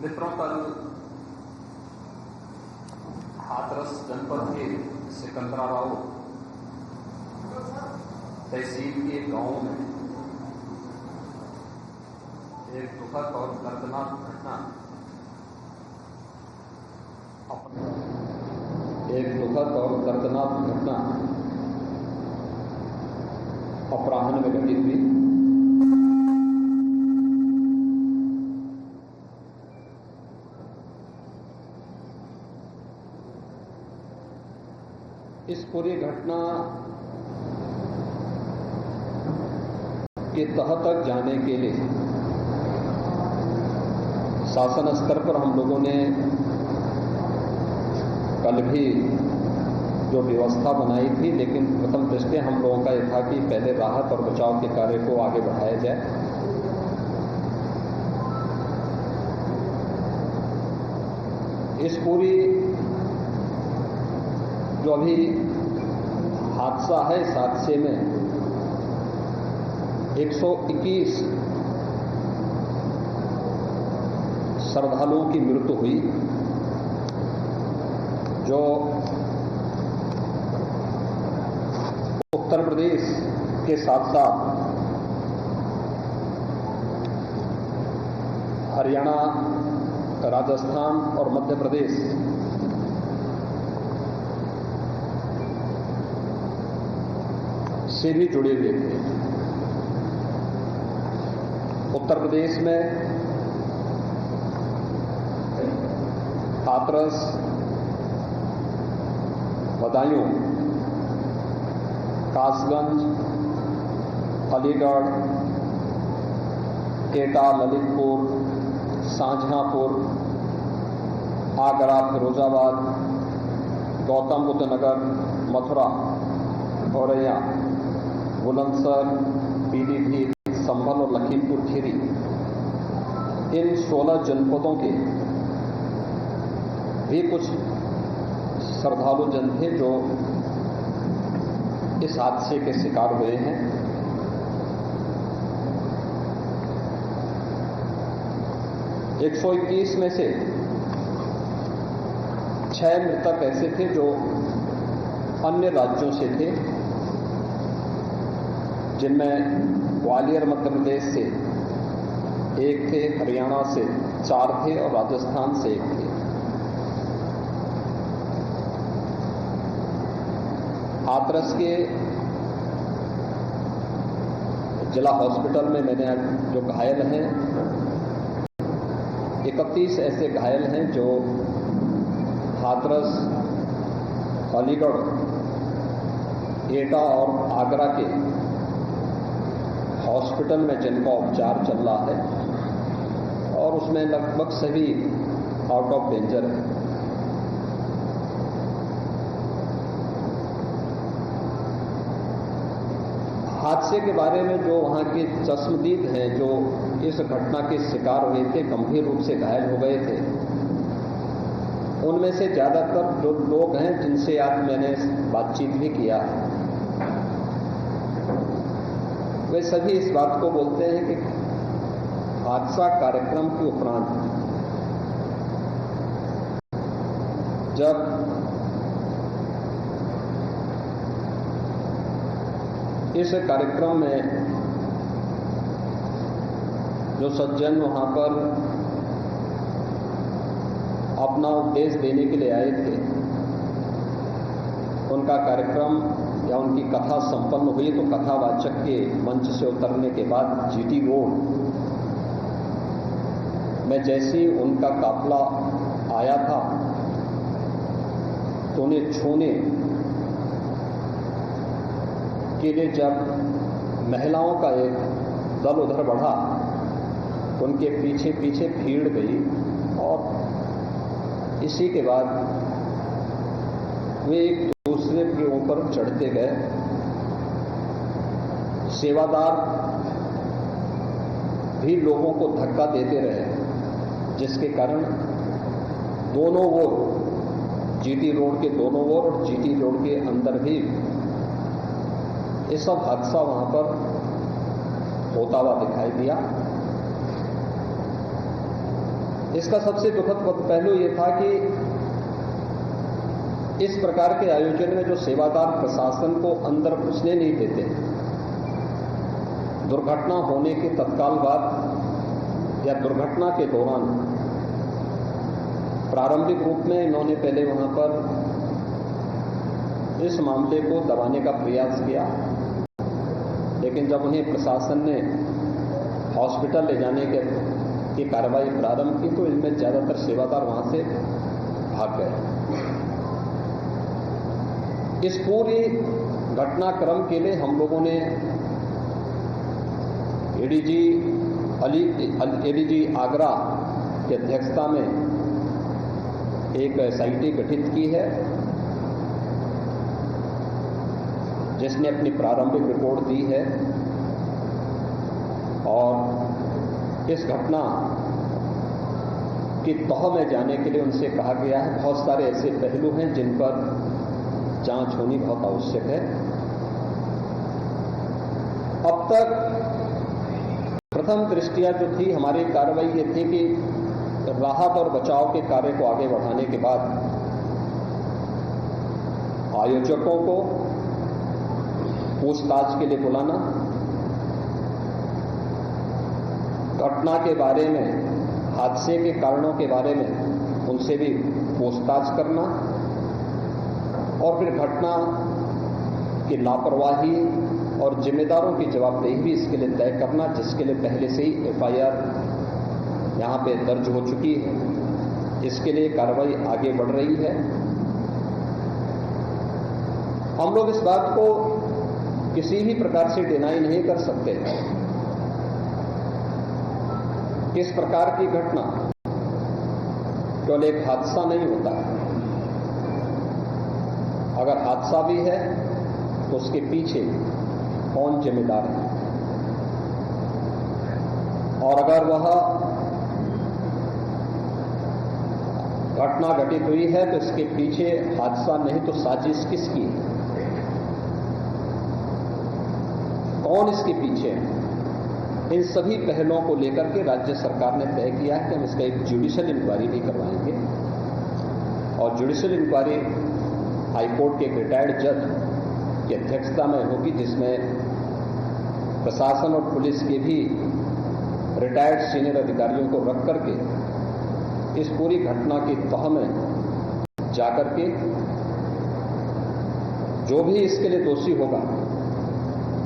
लिप्रोतल हाथरस जनपद के सिकंदराबाद तहसील के गांव में एक दुखद और दर्दनाक घटना अपराह्न में घटित हुई। इस पूरी घटना के तह तक जाने के लिए शासन स्तर पर हम लोगों ने कल भी जो व्यवस्था बनाई थी, लेकिन प्रथम दृष्टया हम लोगों का यह था कि पहले राहत और बचाव के कार्य को आगे बढ़ाया जाए। इस पूरी जो अभी हादसा है, इस हादसे में 121 श्रद्धालुओं की मृत्यु हुई, जो उत्तर प्रदेश के साथ साथ हरियाणा, राजस्थान और मध्य प्रदेश से भी जुड़े हुए थे। उत्तर प्रदेश में हाथरस, बदायूं, कासगंज, अलीगढ़, एटा, ललितपुर, शाहजहांपुर, आगरा, फिरोजाबाद, गौतम बुद्ध नगर, मथुरा, औरैया, बुलंदशहर, पीलीभीत, संभल और लखीमपुर खीरी, इन 16 जनपदों के भी कुछ श्रद्धालु जन थे जो इस हादसे के शिकार हुए हैं। एक 121 में से 6 मृतक ऐसे थे जो अन्य राज्यों से थे, जिनमें ग्वालियर मध्य प्रदेश से 1 थे, हरियाणा से 4 थे और राजस्थान से 1 थे। हाथरस के जिला हॉस्पिटल में मैंने जो घायल हैं, 31 ऐसे घायल हैं जो हाथरस, अलीगढ़, एटा और आगरा के हॉस्पिटल में जिनका उपचार चल रहा है, और उसमें लगभग सभी आउट ऑफ डेंजर है। हादसे के बारे में जो वहां के चश्मदीद हैं, जो इस घटना के शिकार हुए थे, गंभीर रूप से घायल हो गए थे, उनमें से ज्यादातर जो लोग हैं जिनसे आज मैंने बातचीत भी किया, वे सभी इस बात को बोलते हैं कि हादसा कार्यक्रम के उपरांत जब इस कार्यक्रम में जो सज्जन वहां पर अपना उपदेश देने के लिए आए थे, उनका कार्यक्रम या उनकी कथा संपन्न हुई, तो कथावाचक के मंच से उतरने के बाद जीटी रोड में जैसे ही उनका काफिला आया था, तो उन्हें छूने के लिए जब महिलाओं का एक दल उधर बढ़ा, तो उनके पीछे पीछे भीड़ गई और इसी के बाद वे एक दूसरे के ऊपर चढ़ते गए। सेवादार भी लोगों को धक्का देते रहे, जिसके कारण दोनों ओर, जीटी रोड के दोनों ओर और जीटी रोड के अंदर भी ये सब हादसा वहां पर होता हुआ दिखाई दिया। इसका सबसे दुखद पहलू ये था कि इस प्रकार के आयोजन में जो सेवादार प्रशासन को अंदर घुसने नहीं देते, दुर्घटना होने के तत्काल बाद या दुर्घटना के दौरान प्रारंभिक रूप में इन्होंने पहले वहां पर इस मामले को दबाने का प्रयास किया, लेकिन जब उन्हें प्रशासन ने हॉस्पिटल ले जाने की कार्रवाई प्रारंभ की तो इनमें ज्यादातर सेवादार वहां से भाग गए। इस पूरी घटनाक्रम के लिए हम लोगों ने एडीजी आगरा की अध्यक्षता में एक एसआईटी गठित की है, जिसने अपनी प्रारंभिक रिपोर्ट दी है और इस घटना की तह में जाने के लिए उनसे कहा गया है। बहुत सारे ऐसे पहलू हैं जिन पर जांच होनी बहुत आवश्यक है। अब तक प्रथम दृष्टिया जो थी हमारी कार्रवाई ये थी कि राहत और बचाव के कार्य को आगे बढ़ाने के बाद आयोजकों को पूछताछ के लिए बुलाना, घटना के बारे में, हादसे के कारणों के बारे में उनसे भी पूछताछ करना और फिर घटना की लापरवाही और जिम्मेदारों की जवाबदेही भी इसके लिए तय करना, जिसके लिए पहले से ही एफआईआर यहां पे दर्ज हो चुकी है। इसके लिए कार्रवाई आगे बढ़ रही है। हम लोग इस बात को किसी भी प्रकार से डिनाई नहीं कर सकते। इस प्रकार की घटना केवल एक हादसा नहीं होता है। अगर हादसा भी है तो उसके पीछे कौन जिम्मेदार है, और अगर वह घटना घटित हुई है तो इसके पीछे हादसा नहीं तो साजिश किसकी है, कौन इसके पीछे है। इन सभी पहलुओं को लेकर के राज्य सरकार ने तय किया है कि हम इसका एक जुडिशियल इंक्वायरी भी करवाएंगे और जुडिशियल इंक्वायरी हाईकोर्ट के एक रिटायर्ड जज की अध्यक्षता में होगी, जिसमें प्रशासन और पुलिस के भी रिटायर्ड सीनियर अधिकारियों को रख करके इस पूरी घटना की तह में जाकर के जो भी इसके लिए दोषी होगा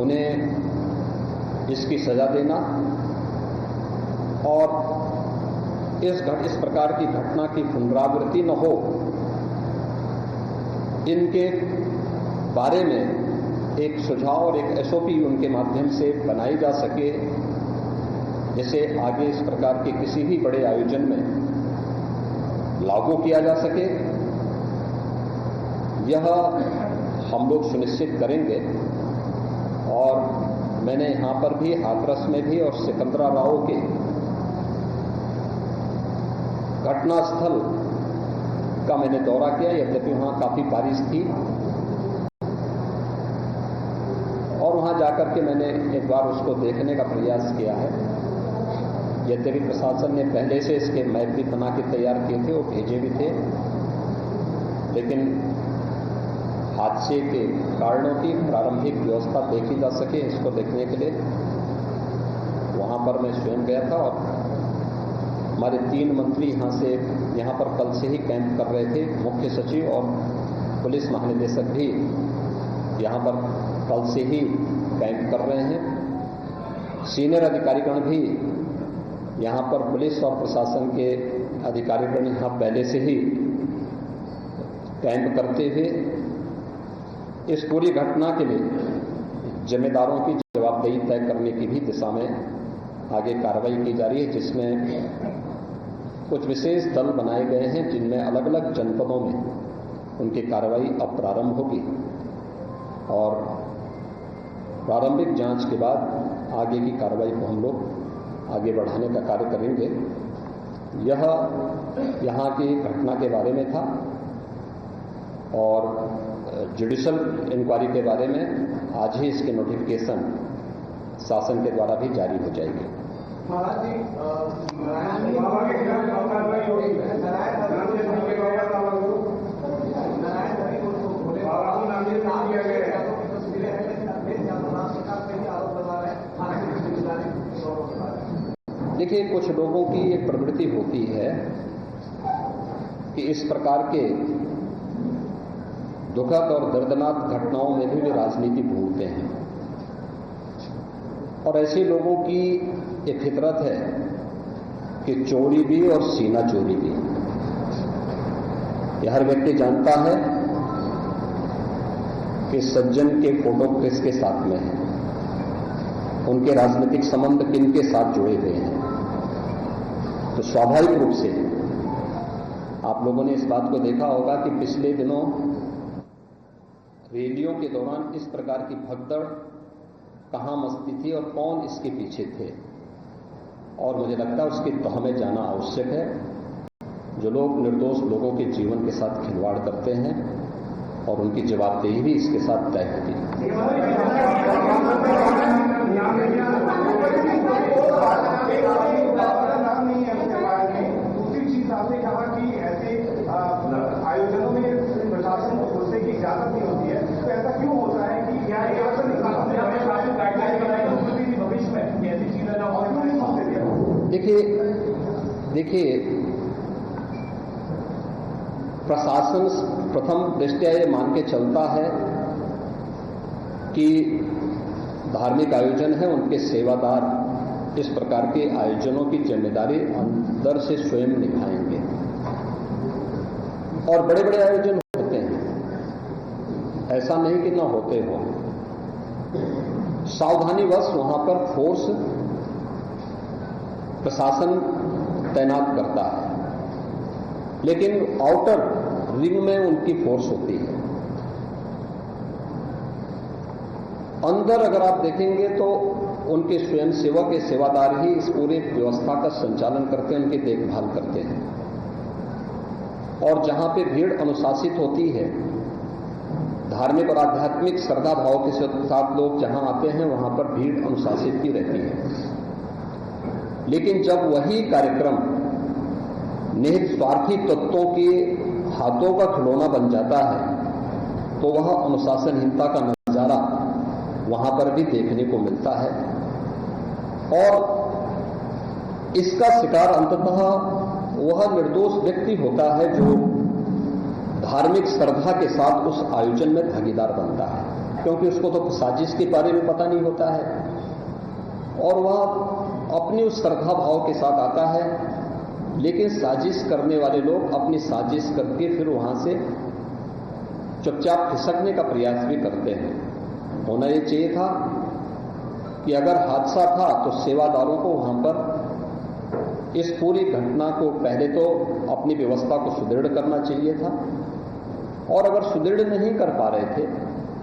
उन्हें इसकी सजा देना और इस प्रकार की घटना की पुनरावृत्ति न हो, इनके बारे में एक सुझाव और एक एसओपी उनके माध्यम से बनाई जा सके, जिसे आगे इस प्रकार के किसी भी बड़े आयोजन में लागू किया जा सके। यह हम लोग सुनिश्चित करेंगे। और मैंने यहां पर भी हाथरस में भी और सिकंदराबाद के घटनास्थल का मैंने दौरा किया, यद्यपि वहां काफी बारिश थी, और वहां जाकर के मैंने एक बार उसको देखने का प्रयास किया है। यद्यपि प्रशासन ने पहले से इसके मैप भी बना के तैयार किए थे, वो भेजे भी थे, लेकिन हादसे के कारणों की प्रारंभिक व्यवस्था देखी जा सके इसको देखने के लिए वहां पर मैं स्वयं गया था। और हमारे 3 मंत्री यहां पर कल से ही कैंप कर रहे थे। मुख्य सचिव और पुलिस महानिदेशक भी यहां पर कल से ही कैंप कर रहे हैं। सीनियर अधिकारीगण भी यहां पर पुलिस और प्रशासन के अधिकारीगण यहां पहले से ही कैंप करते हुए इस पूरी घटना के लिए जिम्मेदारों की जवाबदेही तय करने की भी दिशा में आगे कार्रवाई की जा रही है, जिसमें कुछ विशेष दल बनाए गए हैं, जिनमें अलग अलग जनपदों में उनकी कार्रवाई अब प्रारंभ होगी और प्रारंभिक जांच के बाद आगे की कार्रवाई को हम लोग आगे बढ़ाने का कार्य करेंगे। यह यहाँ की घटना के बारे में था और जुडिशियल इंक्वायरी के बारे में आज ही इसके नोटिफिकेशन शासन के द्वारा भी जारी हो जाएगी। देखिए, कुछ लोगों की एक प्रवृत्ति होती है कि इस प्रकार के दुखद और दर्दनाक घटनाओं में भी वे राजनीति भूलते हैं, और ऐसे लोगों की एक फितरत है कि चोरी भी और सीना चोरी भी। यह हर व्यक्ति जानता है कि सज्जन के फोटो किसके साथ में है, उनके राजनीतिक संबंध किनके साथ जुड़े हुए हैं। तो स्वाभाविक रूप से आप लोगों ने इस बात को देखा होगा कि पिछले दिनों रैलियों के दौरान इस प्रकार की भगदड़ कहां मचती थी और कौन इसके पीछे थे। और मुझे लगता है उसकी तह में जाना आवश्यक है। जो लोग निर्दोष लोगों के जीवन के साथ खिलवाड़ करते हैं और उनकी जवाबदेही भी इसके साथ तय होती है। आयोजनों में प्रशासन को घुसने की इजाजत नहीं होती है, तो ऐसा क्यों होता है कि क्या भविष्य में ऐसी चीजें ना हो? देखिए, प्रशासन प्रथम दृष्टया ये मान के चलता है कि धार्मिक आयोजन है, उनके सेवादार इस प्रकार के आयोजनों की जिम्मेदारी अंदर से स्वयं निभाएंगे। और बड़े बड़े आयोजन होते हैं, ऐसा नहीं कि ना होते हो। सावधानीवश वहां पर फोर्स प्रशासन तैनात करता है, लेकिन आउटर रिंग में उनकी फोर्स होती है। अंदर अगर आप देखेंगे तो उनके स्वयंसेवक, सेवादार ही इस पूरे व्यवस्था का संचालन करते हैं, उनकी देखभाल करते हैं। और जहां पे भीड़ अनुशासित होती है, धार्मिक और आध्यात्मिक श्रद्धा भाव के साथ लोग जहां आते हैं, वहां पर भीड़ अनुशासित ही रहती है। लेकिन जब वही कार्यक्रम निहित स्वार्थी तत्वों के हाथों का खिलौना बन जाता है, तो वह अनुशासनहीनता का नजारा वहां पर भी देखने को मिलता है। और इसका शिकार अंततः वह निर्दोष व्यक्ति होता है जो धार्मिक श्रद्धा के साथ उस आयोजन में भागीदार बनता है, क्योंकि उसको तो साजिश के बारे में पता नहीं होता है और वह अपनी उस श्रद्धा भाव के साथ आता है। लेकिन साजिश करने वाले लोग अपनी साजिश करके फिर वहां से चुपचाप खिसकने का प्रयास भी करते हैं। होना यह चाहिए था कि अगर हादसा था तो सेवादारों को वहां पर इस पूरी घटना को पहले तो अपनी व्यवस्था को सुदृढ़ करना चाहिए था, और अगर सुदृढ़ नहीं कर पा रहे थे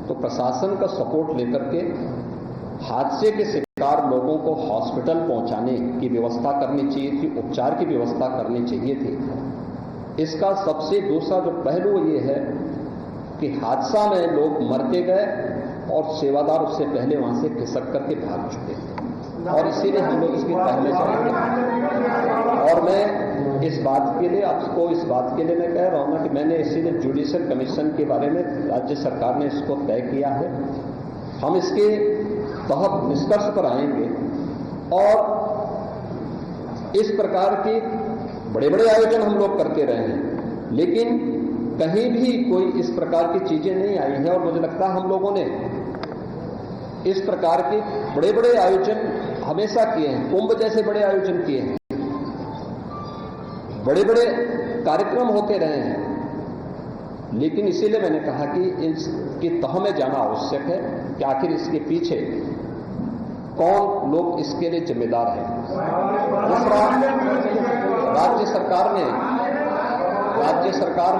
तो प्रशासन का सपोर्ट लेकर के हादसे के शिकार लोगों को हॉस्पिटल पहुंचाने की व्यवस्था करनी चाहिए थी, उपचार की व्यवस्था करनी चाहिए थी। इसका सबसे दूसरा जो पहलू ये है कि हादसा में लोग मरते गए और सेवादार उससे पहले वहां से खिसक करके भाग चुके थे, और इसीलिए हम लोग इसकी पहले चलेंगे। और मैं इस बात के लिए आपको इस बात के लिए मैं कह रहा हूं ना कि मैंने इसीलिए जुडिशियल कमीशन के बारे में राज्य सरकार ने इसको तय किया है। हम इसके तहत निष्कर्ष पर आएंगे और इस प्रकार के बड़े बड़े आयोजन हम लोग करते रहे हैं, लेकिन कहीं भी कोई इस प्रकार की चीजें नहीं आई है। और मुझे लगता है हम लोगों ने इस प्रकार के बड़े बड़े आयोजन हमेशा किए हैं, कुंभ जैसे बड़े आयोजन किए हैं, बड़े बड़े कार्यक्रम होते रहे हैं। लेकिन इसीलिए मैंने कहा कि इसकी तह में जाना आवश्यक है कि आखिर इसके पीछे कौन लोग इसके लिए जिम्मेदार हैं। दूसरा, राज्य सरकार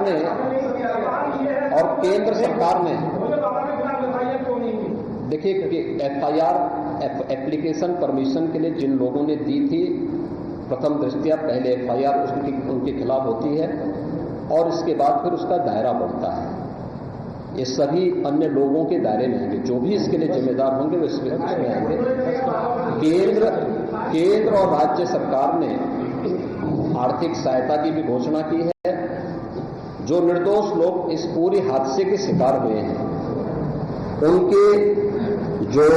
ने और केंद्र सरकार ने, देखिए कि FIR एप्लीकेशन परमिशन के लिए जिन लोगों ने दी थी, प्रथम दृष्टया पहले FIR उनके खिलाफ होती है और इसके बाद फिर उसका दायरा बढ़ता है। ये सभी अन्य लोगों के दायरे में आएंगे, जो भी इसके लिए जिम्मेदार होंगे वो इसमें आएंगे। केंद्र और राज्य सरकार ने आर्थिक सहायता की भी घोषणा की है। जो निर्दोष लोग इस पूरे हादसे के शिकार हुए हैं, उनके जो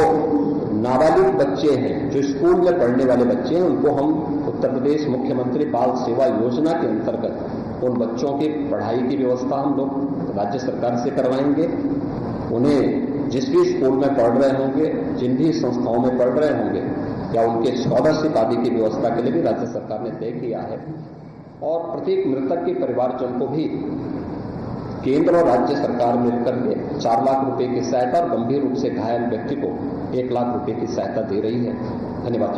नाबालिग बच्चे हैं, जो स्कूल में पढ़ने वाले बच्चे हैं, उनको हम उत्तर प्रदेश मुख्यमंत्री बाल सेवा योजना के अंतर्गत उन बच्चों की पढ़ाई की व्यवस्था हम लोग राज्य सरकार से करवाएंगे। उन्हें जिस भी स्कूल में पढ़ रहे होंगे, जिन भी संस्थाओं में पढ़ रहे होंगे, या उनके स्कॉलरशिप आदि की व्यवस्था के लिए भी राज्य सरकार ने तय किया है। और प्रत्येक मृतक के परिवारजन को भी केंद्र और राज्य सरकार मिलकर के 4 लाख रुपए की सहायता और गंभीर रूप से घायल व्यक्ति को 1 लाख रुपए की सहायता दे रही है। धन्यवाद।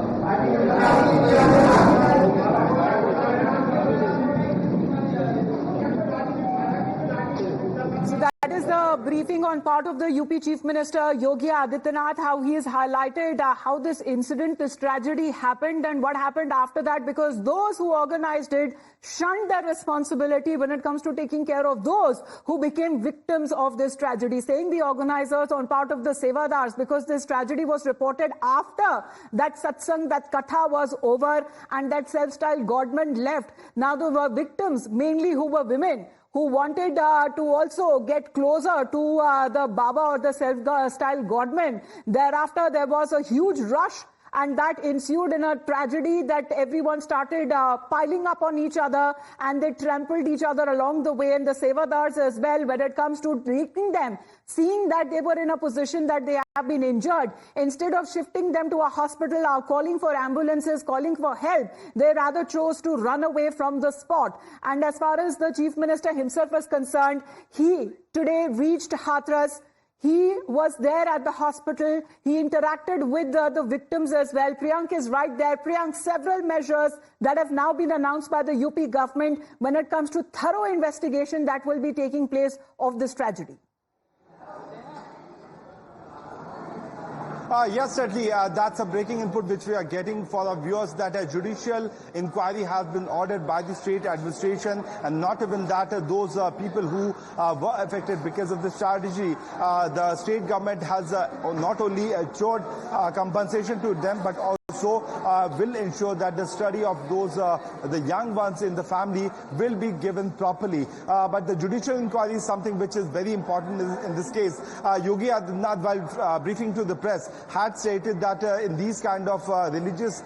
That is the briefing on part of the UP Chief Minister Yogi Adityanath, how he has highlighted how this incident, this tragedy happened and what happened after that, because those who organized it shunned their responsibility when it comes to taking care of those who became victims of this tragedy, saying the organizers on part of the Sevadars, because this tragedy was reported after that satsang, that katha was over and that self-styled godman left. Now there were victims, mainly who were women, who wanted to also get closer to the Baba or the self-styled godman. Thereafter, there was a huge rush, and that ensued in a tragedy that everyone started piling up on each other, and they trampled each other along the way, and the Sevadars as well, when it comes to taking them, seeing that they were in a position that they have been injured, instead of shifting them to a hospital or calling for ambulances, calling for help, they rather chose to run away from the spot. And as far as the Chief Minister himself was concerned, he today reached Hathras. He was there at the hospital. He interacted with the victims as well. Priyank is right there. Priyank, several measures that have now been announced by the UP government when it comes to thorough investigation that will be taking place of this tragedy. Yes, certainly. That's a breaking input which we are getting for our viewers, that a judicial inquiry has been ordered by the state administration, and not even that, those people who were affected because of this tragedy, the state government has not only assured compensation to them, but also will ensure that the study of those the young ones in the family will be given properly. But the judicial inquiry is something which is very important in this case. Yogi Adityanath, while briefing to the press, had stated that in these kind of religious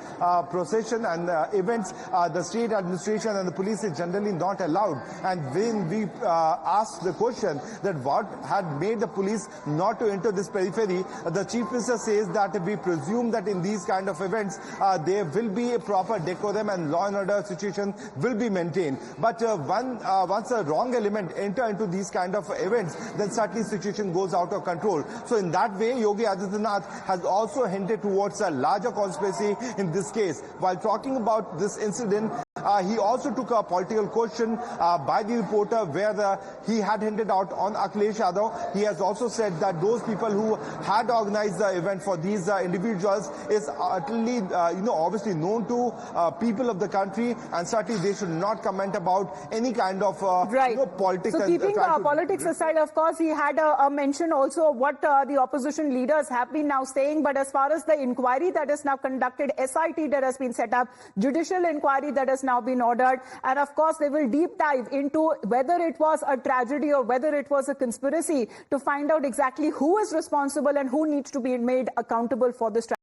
procession and events, the state administration and the police is generally not allowed. And when we asked the question that what had made the police not to enter this periphery, the Chief Minister says that we presume that in these kind of events, there will be a proper decorum and law and order situation will be maintained. But once a wrong element enter into these kind of events, then certainly situation goes out of control. So in that way, Yogi Adityanath has also hinted towards a larger conspiracy in this case. While talking about this incident, he also took a political question by the reporter where he had hinted out on Akhilesh Yadav. He has also said that those people who had organized the event for these individuals is utterly, obviously known to people of the country, and certainly they should not comment about any kind of politics. So keeping politics aside, of course, he had a mention also of what the opposition leaders have been now saying. But as far as the inquiry that is now conducted, SIT that has been set up, judicial inquiry that has now been ordered, and of course they will deep dive into whether it was a tragedy or whether it was a conspiracy to find out exactly who is responsible and who needs to be made accountable for this tragedy.